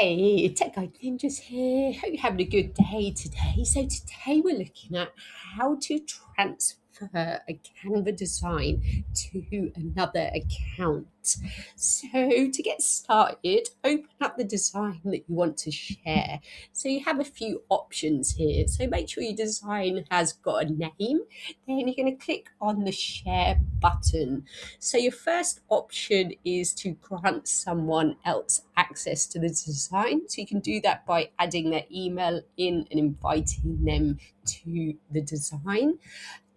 Hey, Tech Guide Ninjas here. Hope you're having a good day today. So today we're looking at how to transfer a Canva design to another account. So to get started, open up the design that you want to share. So you have a few options here. So make sure your design has got a name. Then you're going to click on the share button. So your first option is to grant someone else access to the design. So you can do that by adding their email in and inviting them to the design.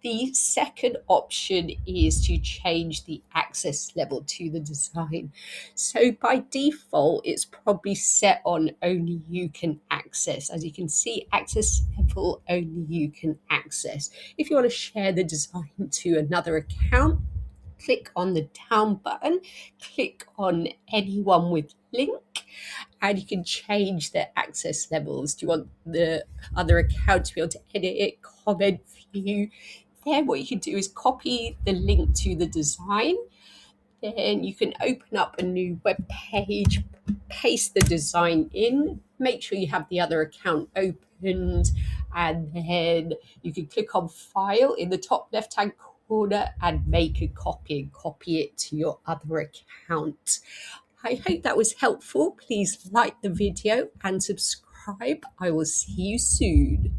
The second option is to change the access level to the design. So by default, it's probably set on only you can access. As you can see, access level only you can access. If you want to share the design to another account, click on the down button, click on anyone with link, and you can change their access levels. Do you want the other account to be able to edit it, comment, view? Then what you can do is copy the link to the design. Then you can open up a new web page, paste the design in, make sure you have the other account opened, and then you can click on File in the top left-hand corner and make a copy and copy it to your other account. I hope that was helpful. Please like the video and subscribe. I will see you soon.